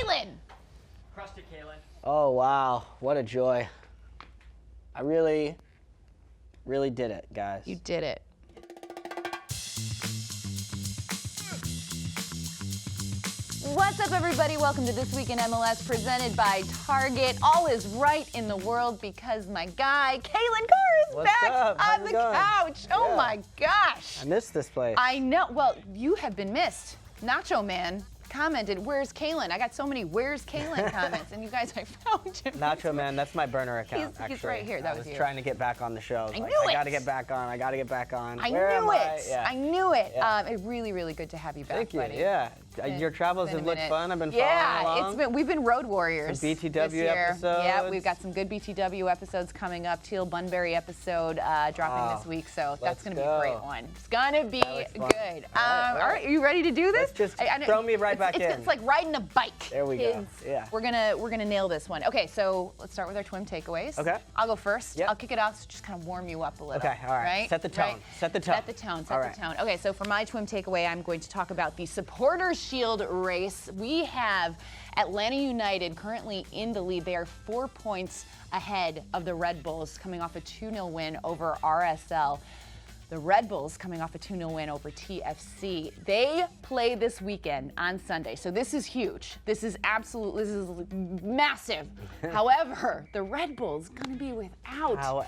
Calen! Crushed it, Calen. Oh, wow. What a joy. I really did it, guys. You did it. What's up, everybody? Welcome to This Week in MLS, presented by Target. All is right in the world because my guy, Calen Carr, is back on the couch. Yeah. Oh, my gosh. I missed this place. I know. Well, you have been missed. Nacho Man commented, "Where's Calen?" I got so many "Where's Calen?" comments, and you guys, I found him. Nacho Man, that's my burner account, He's right here. That was I was you. trying to get back on the show. I knew it. I gotta get back on. I gotta get back on. I Where am knew it. I? Yeah. I knew it. Yeah. It's really good to have you back, Thank you. buddy. Yeah. Your travels have looked fun. I've been following along. We've been road warriors. Some BTW this year. episodes. Yeah, we've got some good BTW episodes coming up. Teal Bunbury episode dropping this week, so that's going to be a great one. It's going to be good. All right, are you ready to do this? Let's just throw me right back in. It's like riding a bike. There we go. Yeah. We're gonna nail this one. Okay, so let's start with our twin takeaways. Okay. I'll go first. Yep. I'll kick it off to just kind of warm you up a little. Okay, all right. Set the tone. Right? Set the tone. Set the tone. Set the tone. Okay, so for my twin takeaway, I'm going to talk about the Supporters Shield race. We have Atlanta United currently in the lead. They are 4 points ahead of the Red Bulls, coming off a 2-0 win over RSL. The Red Bulls coming off a 2-0 win over TFC. They play this weekend on Sunday, so this is huge. This is massive. However, the Red Bulls gonna be without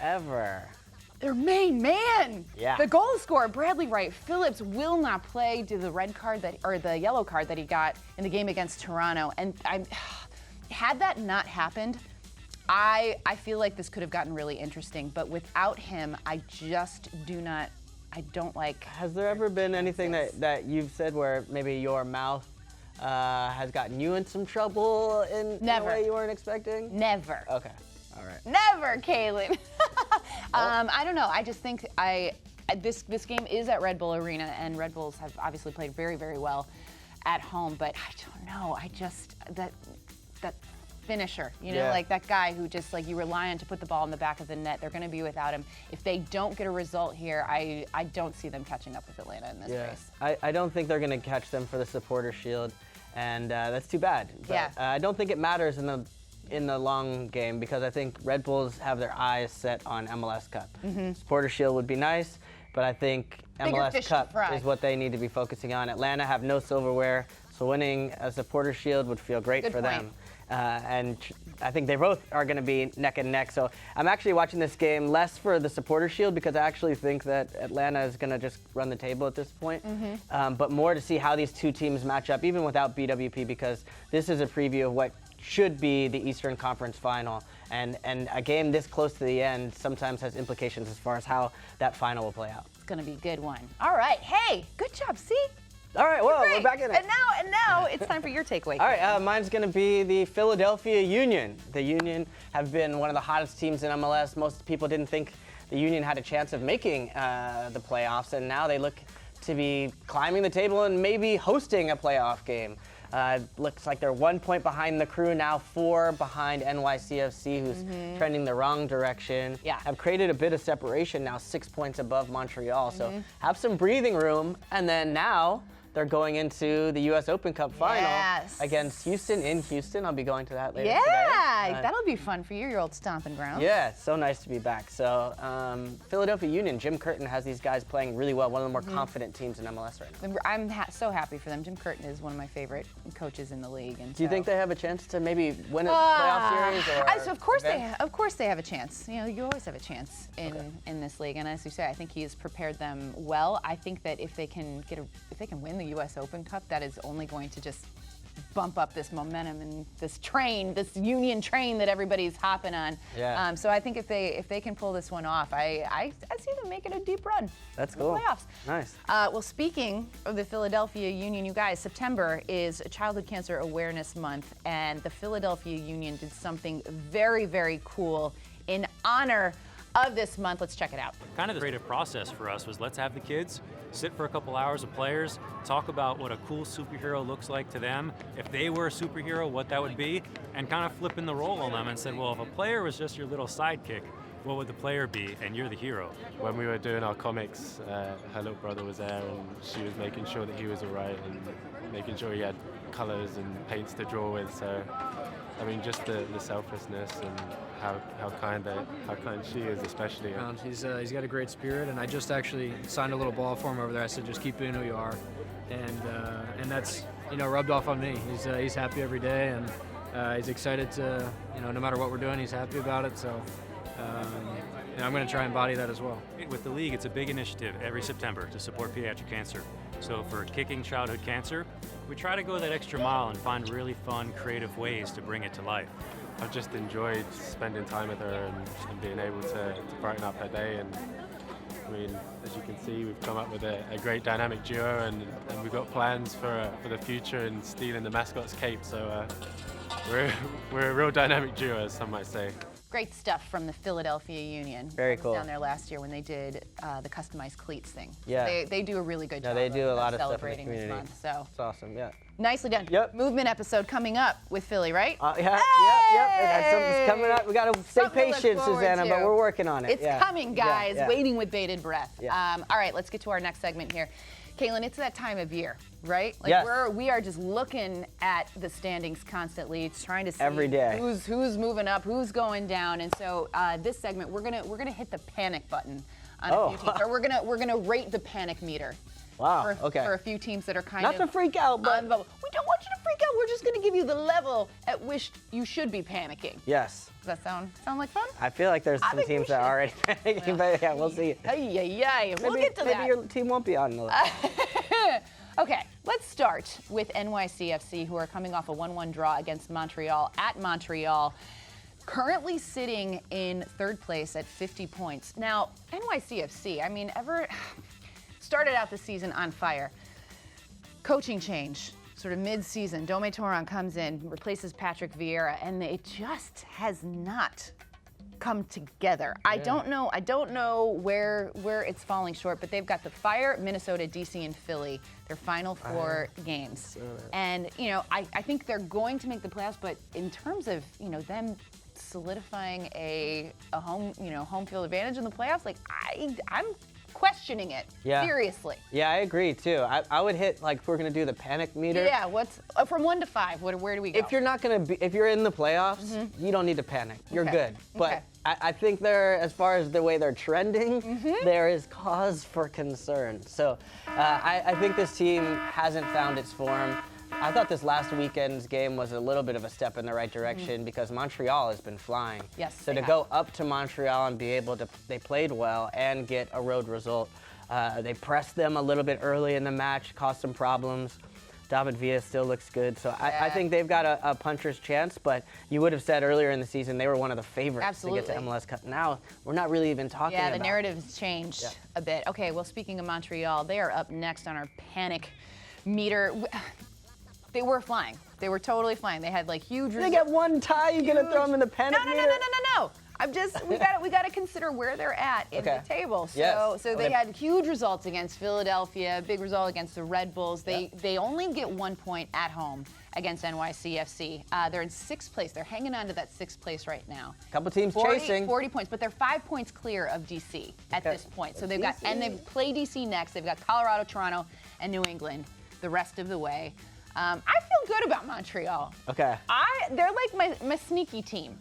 their main man. Yeah. The goal scorer, Bradley Wright Phillips, will not play due to the yellow card that he got in the game against Toronto. And had that not happened, I feel like this could have gotten really interesting. But without him, I don't like. Has there ever been anything that you've said where maybe your mouth has gotten you in some trouble in a way you weren't expecting? Never. Okay. All right. Never, Calen. I don't know. I just think this game is at Red Bull Arena, and Red Bulls have obviously played very, very well at home. But I don't know. I just that finisher, like that guy who just like you rely on to put the ball in the back of the net. They're going to be without him. If they don't get a result here, I don't see them catching up with Atlanta in this race. I don't think they're going to catch them for the Supporters Shield, and that's too bad. But, I don't think it matters in the long game because I think Red Bulls have their eyes set on MLS Cup. Supporters Shield would be nice, but I think MLS Cup is what they need to be focusing on. Atlanta have no silverware, so winning a Supporters Shield would feel great for them. And I think they both are going to be neck and neck. So I'm actually watching this game less for the Supporters Shield because I actually think that Atlanta is going to just run the table at this point. But more to see how these two teams match up, even without BWP, because this is a preview of what should be the Eastern Conference Final. And a game this close to the end sometimes has implications as far as how that final will play out. It's going to be a good one. All right. Hey, good job. See? All right, well, we're back in it. And now it's time for your takeaway. All right, mine's going to be the Philadelphia Union. The Union have been one of the hottest teams in MLS. Most people didn't think the Union had a chance of making the playoffs, and now they look to be climbing the table and maybe hosting a playoff game. Looks like they're 1 point behind the Crew, now 4 behind NYCFC, who's trending the wrong direction. Yeah. Have created a bit of separation, now 6 points above Montreal. So have some breathing room, and then now they're going into the U.S. Open Cup final against Houston in Houston. I'll be going to that later today. Yeah, that'll be fun for you, your old stomping ground. Yeah, it's so nice to be back. So Philadelphia Union, Jim Curtin has these guys playing really well, one of the more confident teams in MLS right now. I'm so happy for them. Jim Curtin is one of my favorite coaches in the league. And do you think they have a chance to maybe win a playoff series? Or of course they have a chance. You know, you always have a chance in this league. And as you say, I think he has prepared them well. I think that if they can win the U.S. Open Cup, that is only going to just bump up this momentum and this Union train that everybody's hopping on. Yeah. So I think if they can pull this one off, I see them making a deep run. That's cool. Playoffs. Nice. Well, speaking of the Philadelphia Union, you guys, September is Childhood Cancer Awareness Month, and the Philadelphia Union did something very, very cool in honor of this month. Let's check it out. Kind of the creative process for us was let's have the kids sit for a couple hours with players, talk about what a cool superhero looks like to them, if they were a superhero, what that would be, and kind of flipping the role on them and said, well, if a player was just your little sidekick, what would the player be, and you're the hero? When we were doing our comics, her little brother was there, and she was making sure that he was all right and making sure he had colours and paints to draw with. So, I mean, just the selflessness and how kind she is, especially. He's got a great spirit, and I just actually signed a little ball for him over there. I said, just keep being who you are, and that's rubbed off on me. He's happy every day, and he's excited to no matter what we're doing, he's happy about it. So. I'm going to try and embody that as well. With the league, it's a big initiative every September to support pediatric cancer. So for Kicking Childhood Cancer, we try to go that extra mile and find really fun, creative ways to bring it to life. I've just enjoyed spending time with her and being able to brighten up her day. And I mean, as you can see, we've come up with a great dynamic duo, and we've got plans for the future and stealing the mascot's cape. So we're a real dynamic duo, as some might say. Great stuff from the Philadelphia Union. Very cool. I was down there last year when they did the customized cleats thing. Yeah. They do a really good job. They do a lot of stuff in the celebrating community. this month. So It's awesome, yeah. nicely done. Yep. Movement episode coming up with Philly, right? Yep. Something's coming up. We got to stay Something to look patient, forward Susannah, to. but we're working on it. It's coming, guys. Yeah. Waiting with bated breath. Yeah. All right, let's get to our next segment here. Calen, it's that time of year, right? Like Yes. we are just looking at the standings constantly. It's trying to see Every day. who's moving up, who's going down. And so this segment, we're gonna hit the panic button on a few teams, or we're gonna rate the panic meter. Wow, For, okay. for a few teams that are kind Not of to freak out, but we don't want you to freak out. We're just gonna give you the level at which you should be panicking. yes. Does that sound like fun? I feel like there's I some think we teams that are already panicking, but yeah, we'll see. We'll get to maybe that. your team won't be on the list. Okay, let's start with NYCFC, who are coming off a 1-1 draw against Montreal at Montreal, currently sitting in third place at 50 points. Now, NYCFC, I mean, started out the season on fire. Coaching change, sort of mid-season. Dome Toron comes in, replaces Patrick Vieira, and it just has not come together. I don't know where it's falling short, but they've got the Fire, Minnesota, DC, and Philly, their final four games. And I think they're going to make the playoffs, but in terms of them solidifying a home field advantage in the playoffs, like I'm questioning it seriously. Yeah, I agree too. I would hit, like, if we're gonna do the panic meter. Yeah, what's from 1 to 5? Where do we go? If you're not gonna be, if you're in the playoffs, you don't need to panic. You're Okay. good. But Okay. I think as far as the way they're trending, there is cause for concern. So I think this team hasn't found its form. I thought this last weekend's game was a little bit of a step in the right direction because Montreal has been flying. Yes, So to go up to Montreal and be able to, they played well and get a road result. They pressed them a little bit early in the match, caused some problems. David Villa still looks good. So I think they've got a puncher's chance, but you would have said earlier in the season they were one of the favorites to get to MLS Cup. Now, we're not really even talking about it. Yeah, the narrative's changed a bit. Okay, well, speaking of Montreal, they are up next on our panic meter. They were flying. They were totally flying. They had huge. They get one tie. You're gonna throw them in the panic meter? No. I'm just we got to consider where they're at in the table. So they had huge results against Philadelphia, big result against the Red Bulls. They only get 1 point at home against NYCFC. They're in 6th place. They're hanging on to that 6th place right now. Couple teams chasing. 40 points, but they're 5 points clear of DC at this point. So they've got, and they play DC next. They've got Colorado, Toronto, and New England the rest of the way. I feel good about Montreal. Okay. They're like my sneaky team.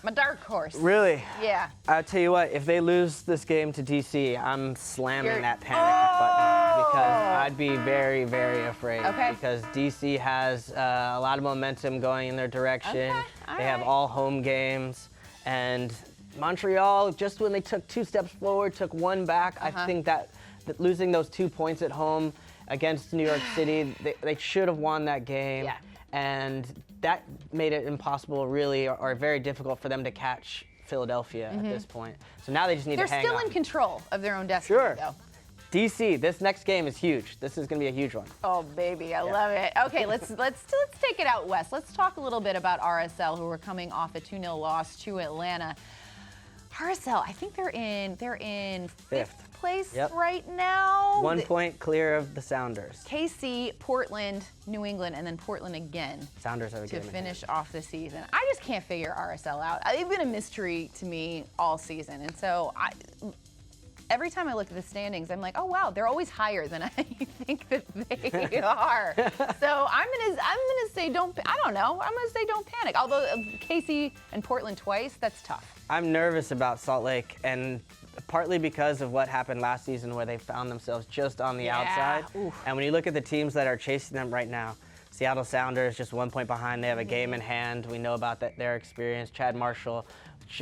My dark horse. Really? Yeah. I'll tell you what, if they lose this game to DC, I'm slamming that panic button because I'd be very, very afraid. Okay. Because DC has a lot of momentum going in their direction. Okay. All They have right. all home games. And Montreal, just when they took 2 steps forward, took 1 back, I think that losing those 2 points at home against New York City, they should have won that game. Yeah. And that made it impossible, really, or very difficult for them to catch Philadelphia at this point. So now they just need They're to hang still on. in control of their own destiny, Sure. though. DC, this next game is huge. This is going to be a huge one. Oh, baby, I love it. Okay, let's take it out west. Let's talk a little bit about RSL, who are coming off a 2-0 loss to Atlanta. RSL, I think they're in fifth place right now. 1 point clear of the Sounders. KC, Portland, New England, and then Portland again Sounders have a to game in hand. finish off the season. I just can't figure RSL out. They've been a mystery to me all season, and so every time I look at the standings, I'm like, oh wow, they're always higher than I think that they are. So I'm gonna say don't. I don't know. I'm gonna say don't panic. Although KC and Portland twice, that's tough. I'm nervous about Salt Lake, and partly because of what happened last season, where they found themselves just on the outside. Oof. And when you look at the teams that are chasing them right now, Seattle Sounders just 1 point behind. They have a game in hand. We know about their experience. Chad Marshall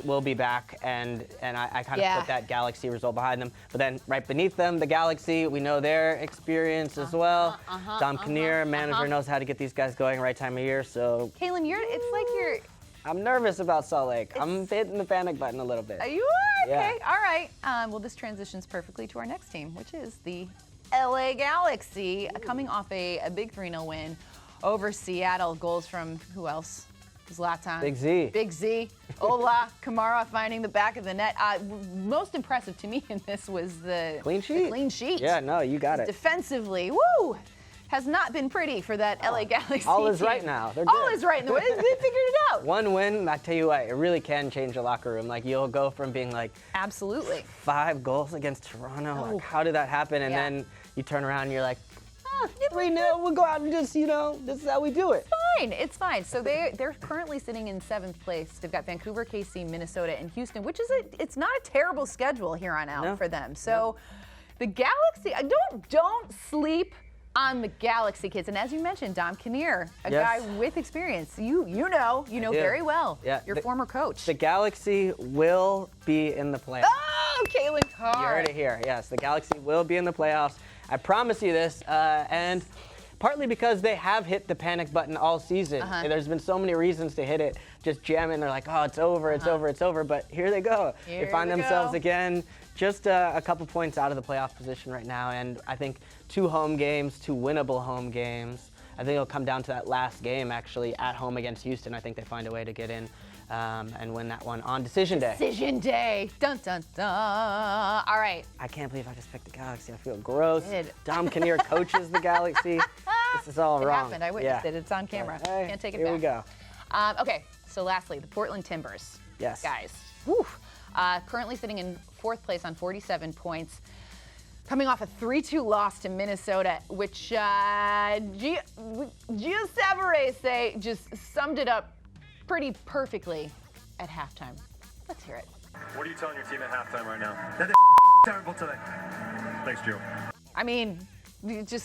will be back, and I kind of put that Galaxy result behind them. But then right beneath them, the Galaxy, we know their experience as well. Dom Kinnear, manager, knows how to get these guys going right time of year. So Calen, it's like you're. I'm nervous about Salt Lake. I'm hitting the panic button a little bit. You are? Okay, Yeah. all right. Well, this transitions perfectly to our next team, which is the LA Galaxy, coming off a big 3-0 win over Seattle. Goals from who else? Zlatan. Big Z. Big Z. Ola Kamara finding the back of the net. Most impressive to me in this was the Clean sheet. the clean sheet. Yeah, no, you got it. Defensively, woo! Has not been pretty for that LA Galaxy All is team. right now. They're All good. is right. They figured it out. One win, I tell you what, it really can change a locker room. Like, you'll go from being like Absolutely. 5 goals against Toronto. Like, how did that happen? And then you turn around and you're like, 3-0, we'll go out and just, this is how we do it. Fine, it's fine. So they're currently sitting in 7th place. They've got Vancouver, KC, Minnesota, and Houston, which is it's not a terrible schedule here on out for them. So the Galaxy, don't sleep on the Galaxy, kids. And as you mentioned, Dom Kinnear, a guy with experience. You know very well. Yeah. Your former coach. The Galaxy will be in the playoffs. Oh, Calen Carr. You heard it here. Yes, the Galaxy will be in the playoffs. I promise you this. And partly because they have hit the panic button all season. There's been so many reasons to hit it. Just jam in. They're like, oh, it's over, it's over, it's over. But here they go. They find themselves again just a couple points out of the playoff position right now. And I think 2 winnable home games. I think it'll come down to that last game, actually, at home against Houston. I think they find a way to get in and win that one on Decision Day. Decision Day. Dun, dun, dun. All right. I can't believe I just picked the Galaxy. I feel gross. You did. Dom Kinnear coaches the Galaxy. This is all It wrong. happened. I witnessed it. It's on camera. Hey, Can't take it here back. we go. Okay, so lastly, the Portland Timbers. Yes. Guys. Whew. Currently sitting in 4th place on 47 points. Coming off a 3-2 loss to Minnesota, which Gio Savarese just summed it up pretty perfectly at halftime. Let's hear it. What are you telling your team at halftime right now? That they're terrible today. Thanks, Joe. I mean,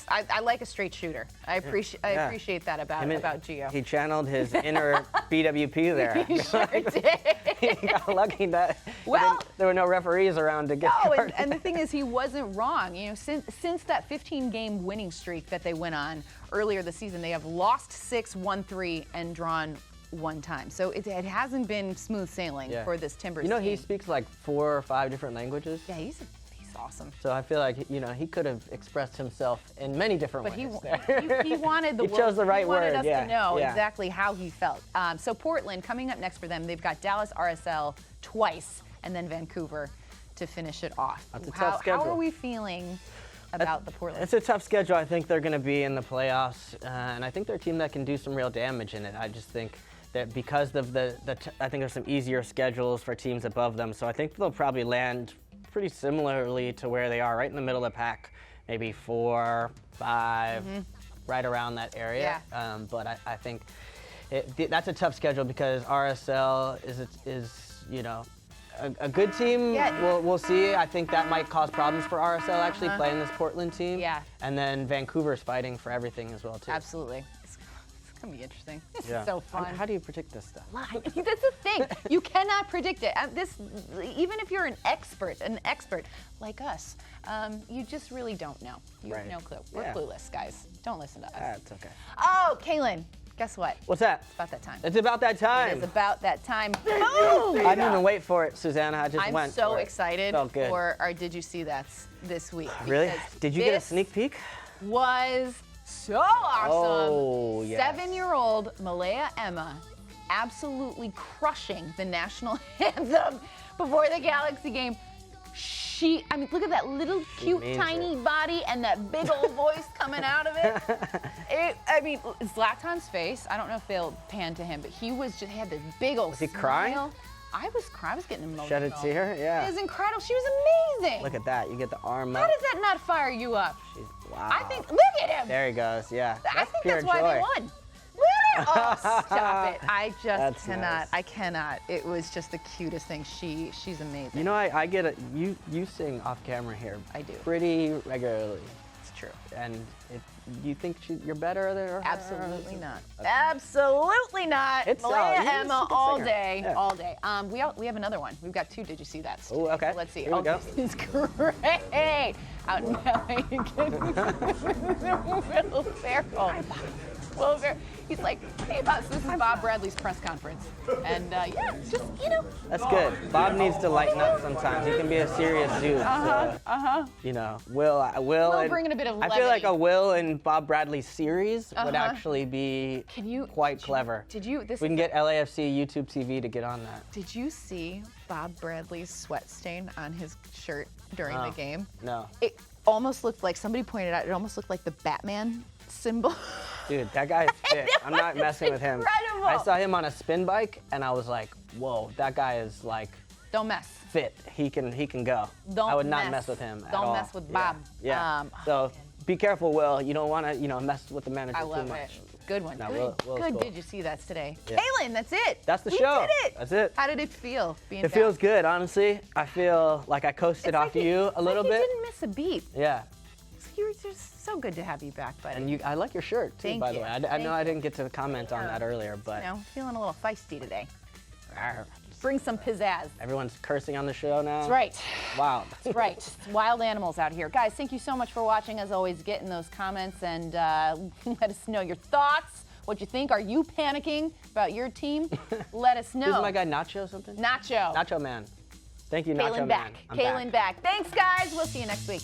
I like a straight shooter. I appreciate that about Gio. He channeled his inner BWP there. He sure did. He got lucky that there were no referees around to get and the thing is, he wasn't wrong. Since that 15-game winning streak that they went on earlier this season, they have lost 6, won 3, and drawn 1 time. So it hasn't been smooth sailing for this Timbers team. He speaks like 4 or 5 different languages. Yeah, he's awesome. So I feel like he could have expressed himself in many different ways. But he wanted He chose the right word. He wanted us to know exactly how he felt. So Portland, coming up next for them, they've got Dallas RSL twice, and then Vancouver to finish it off. That's a tough schedule. How are we feeling about the Portland? It's a tough schedule. I think they're going to be in the playoffs, and I think they're a team that can do some real damage in it. I just think that because of I think there's some easier schedules for teams above them, so I think they'll probably land pretty similarly to where they are, right in the middle of the pack, maybe 4, 5, right around that area. Yeah. But I think that's a tough schedule because RSL is a good team. Yeah. We'll see. I think that might cause problems for RSL actually playing this Portland team. Yeah. And then Vancouver's fighting for everything as well too. Absolutely. It's gonna be interesting. This is so fun. How do you predict this stuff? That's the thing. You cannot predict it. Even if you're an expert like us, you just really don't know. You have no clue. We're clueless, guys. Don't listen to us. That's okay. Oh, Calen, guess what? What's that? It's about that time. It's about that time. It is about that time. Boom! I didn't even wait for it, Susanna. I just I'm went. so for it. excited Felt good. for our Did You See That's this week. Really? because Did you get a this sneak peek? Was so awesome. Oh, yes. 7-year-old Malaya Emma absolutely crushing the national anthem before the Galaxy game. Look at that little cute tiny body and that big old voice coming out of it. Zlatan's face, I don't know if they'll pan to him, but he had this big old smile. Crying? I was getting emotional. Shed a tear? Yeah. It was incredible. She was amazing. Look at that. You get the arm How up. does that not fire you up? Wow. I think, look at him. There he goes. Yeah. I think pure that's why joy. they won. Look at Oh, stop it. I just That's cannot. nice. I cannot. It was just the cutest thing. She's amazing. You know, I get it. You sing off camera here. I do. Pretty regularly. It's true. And you think you're better than her? Absolutely not. Absolutely not. It's, Malaya you're just a Emma good all singer. day, Yeah. all day. We have another one. We've got 2. Did you see that? Oh, okay. So let's see. Here we go. This is great. Out in LA Will Ferrell. Will Ferrell. He's like, hey, boss, this is Bob Bradley's press conference. And yeah, just, That's good. Bob needs to lighten up sometimes. He can be a serious dude. You know, Will and, bringing a bit of I feel like levity. a Will and Bob Bradley series would actually be quite clever. We can get LAFC YouTube TV to get on that. Did you see Bob Bradley's sweat stain on his shirt during the game? No. It almost looked like, somebody pointed out, it almost looked like the Batman symbol. Dude, that guy is fit. I'm not messing with him. Incredible. I saw him on a spin bike and I was like, whoa, that guy is like Don't mess. fit. He can go. Don't I would not mess. mess with him at Don't all. mess with Bob. Yeah. So be careful, Will. You don't want to, mess with the manager I too love much. it. Good one. No, Good. Will's Good. cool. Did you see that today? Yeah. Calen, that's it. That's the We show. did it. That's it. How did it feel being It back? feels good, honestly. I feel like I coasted It's off like you a little You bit. didn't miss a beat. Yeah. You're just so good to have you back, buddy. And I like your shirt too, Thank by the you. way. I Thank know I didn't get to comment on Yeah. that earlier, but Feeling a little feisty today. Arr, Bring some pizzazz. everyone's cursing on the show now. That's right. Wow. That's right. It's wild animals out here. Guys, thank you so much for watching. As always, get in those comments and let us know your thoughts, what you think. Are you panicking about your team? Let us know. Who's my guy, Nacho something? Nacho. Nacho Man. Thank you, Nacho Calen Man. back. I'm Calen back. Thanks, guys. We'll see you next week.